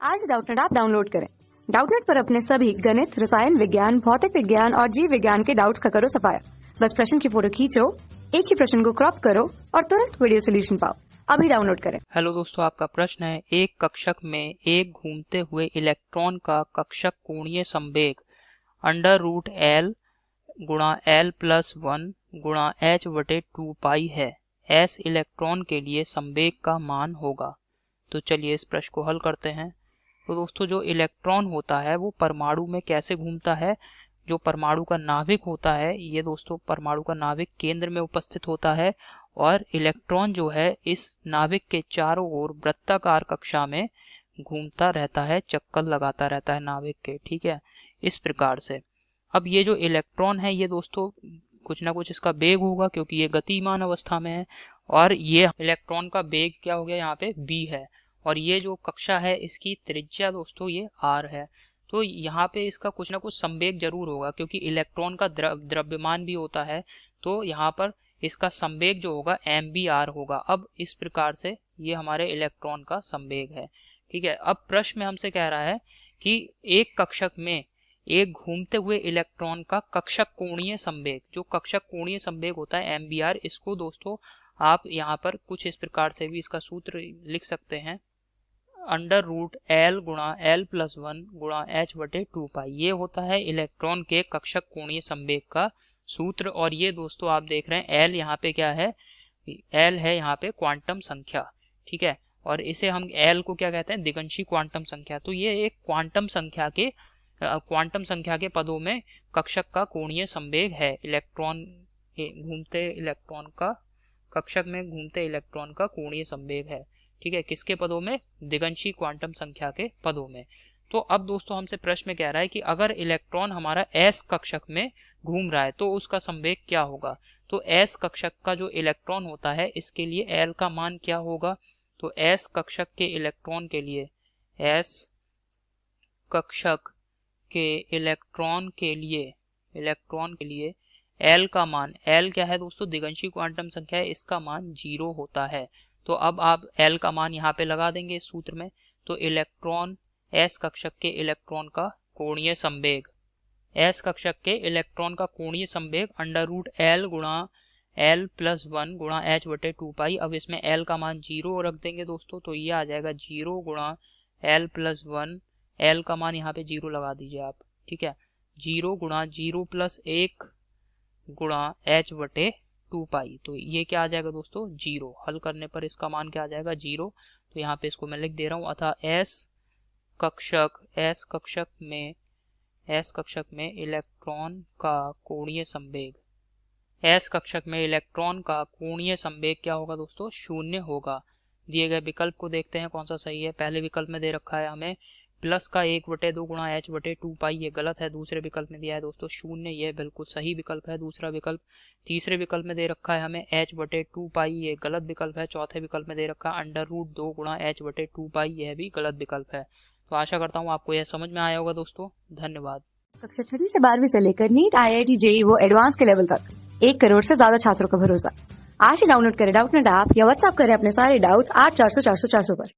आज Doubtnut app download करें। Doubtnut पर अपने सभी गणित, रसायन विज्ञान, भौतिक विज्ञान और जीव विज्ञान के डाउट्स का करो सफाया। बस प्रश्न की फोटो खींचो, एक ही प्रश्न को क्रॉप करो और तुरंत वीडियो सोल्यूशन पाओ। अभी डाउनलोड करें। हेलो दोस्तों, आपका प्रश्न है एक कक्षक में एक घूमते हुए इलेक्ट्रॉन का कक्षक कोणीय संवेग अंडर रूट एल गुणा एल प्लस 1 गुणा एच बटे 2 पाई है। एस इलेक्ट्रॉन के लिए संवेग का मान होगा। तो चलिए इस प्रश्न को हल करते हैं। तो दोस्तों, जो इलेक्ट्रॉन होता है वो परमाणु में कैसे घूमता है। जो परमाणु का नाभिक होता है, ये दोस्तों परमाणु का नाभिक केंद्र में उपस्थित होता है और इलेक्ट्रॉन जो है इस नाभिक के चारों ओर वृत्ताकार कक्षा में घूमता रहता है, चक्कर लगाता रहता है नाभिक के। ठीक है, इस प्रकार से। अब ये जो इलेक्ट्रॉन है ये दोस्तों कुछ ना कुछ इसका वेग होगा, क्योंकि ये गतिमान अवस्था में है। और ये इलेक्ट्रॉन का वेग क्या हो गया, यहाँ पे b है। और ये जो कक्षा है इसकी त्रिज्या दोस्तों ये r है। तो यहाँ पे इसका कुछ ना कुछ संवेग जरूर होगा, क्योंकि इलेक्ट्रॉन का द्रव्यमान भी होता है। तो यहाँ पर इसका संवेग जो होगा mvr होगा। अब इस प्रकार से ये हमारे इलेक्ट्रॉन का संवेग है। ठीक है, अब प्रश्न में हमसे कह रहा है कि एक कक्षक में एक घूमते हुए इलेक्ट्रॉन का कक्षक कोणीय संवेग, जो कक्षक कोणीय संवेग होता है mvr, इसको दोस्तों आप यहाँ पर कुछ इस प्रकार से भी इसका सूत्र लिख सकते हैं, अंडर रूट एल गुणा एल प्लस 1 गुणा एच बटे 2 पाई। ये होता है इलेक्ट्रॉन के कक्षक कोणीय संवेग का सूत्र। और ये दोस्तों आप देख रहे हैं एल यहाँ पे क्या है, एल है यहाँ पे क्वांटम संख्या। ठीक है, और इसे हम एल को क्या कहते हैं, दिगंशी क्वांटम संख्या। तो ये एक क्वांटम संख्या के पदों में कक्षक का कोणीय संवेग है। इलेक्ट्रॉन घूमते इलेक्ट्रॉन का कक्षक में घूमते इलेक्ट्रॉन का कोणीय संवेग है। ठीक है, किसके पदों में, दिगंशी क्वांटम संख्या के पदों में। तो अब दोस्तों हमसे प्रश्न में कह रहा है कि अगर इलेक्ट्रॉन हमारा एस कक्षक में घूम रहा है तो उसका संवेग क्या होगा। तो एस कक्षक का जो इलेक्ट्रॉन होता है इसके लिए एल का मान क्या होगा। तो एस कक्षक के इलेक्ट्रॉन के लिए, एस कक्षक के इलेक्ट्रॉन के लिए एल का मान, एल क्या है दोस्तों, दिगंशी क्वांटम संख्या है, इसका मान 0 होता है। तो अब आप एल का मान यहाँ पे लगा देंगे इस सूत्र में। तो इलेक्ट्रॉन एस कक्षक के इलेक्ट्रॉन का कोणीय संवेग, एस कक्षक के इलेक्ट्रॉन का कोणीय संवेग अंडर रूट एल गुणा एल प्लस 1 गुणा एच बटे 2 पाई। अब इसमें एल का मान 0 रख देंगे दोस्तों, तो ये आ जाएगा 0 गुणा एल प्लस 1, एल का मान यहाँ पे 0 लगा दीजिए आप। ठीक है, 0 गुणा 0 प्लस 1 गुणा एच बटे 2 पाई। तो ये क्या आ जाएगा दोस्तों, 0। हल करने पर इसका मान क्या आ जाएगा, 0। तो यहाँ पे इसको मैं लिख दे रहा हूँ, अतः एस कक्षक में इलेक्ट्रॉन का कोणीय संवेग, एस कक्षक में इलेक्ट्रॉन का कोणीय संवेग क्या होगा दोस्तों, 0 होगा। दिए गए विकल्प को देखते हैं कौन सा सही है। पहले विकल्प में दे रखा है हमें प्लस का 1/2 गुणा एच बटे 2 पाई, ये गलत है। दूसरे विकल्प में दिया है दोस्तों 0, ये बिल्कुल सही विकल्प है दूसरा विकल्प। तीसरे विकल्प में दे रखा है हमें एच बटे 2 पाई, ये गलत विकल्प है। चौथे विकल्प में दे रखा है अंडर रूट 2 गुणा एच बटे 2 पाई, यह भी गलत विकल्प है। तो आशा करता हूँ आपको यह समझ में आया होगा दोस्तों। धन्यवाद। कक्षा 6 से 12वीं से लेकर नीट, IIT, JEE वो एडवांस के लेवल तक 1 करोड़ से ज्यादा छात्रों का भरोसा। आज ही डाउनलोड करें डाउटनेट ऐप या व्हाट्सएप करें अपने सारे डाउट्स 8400 400 400 पर।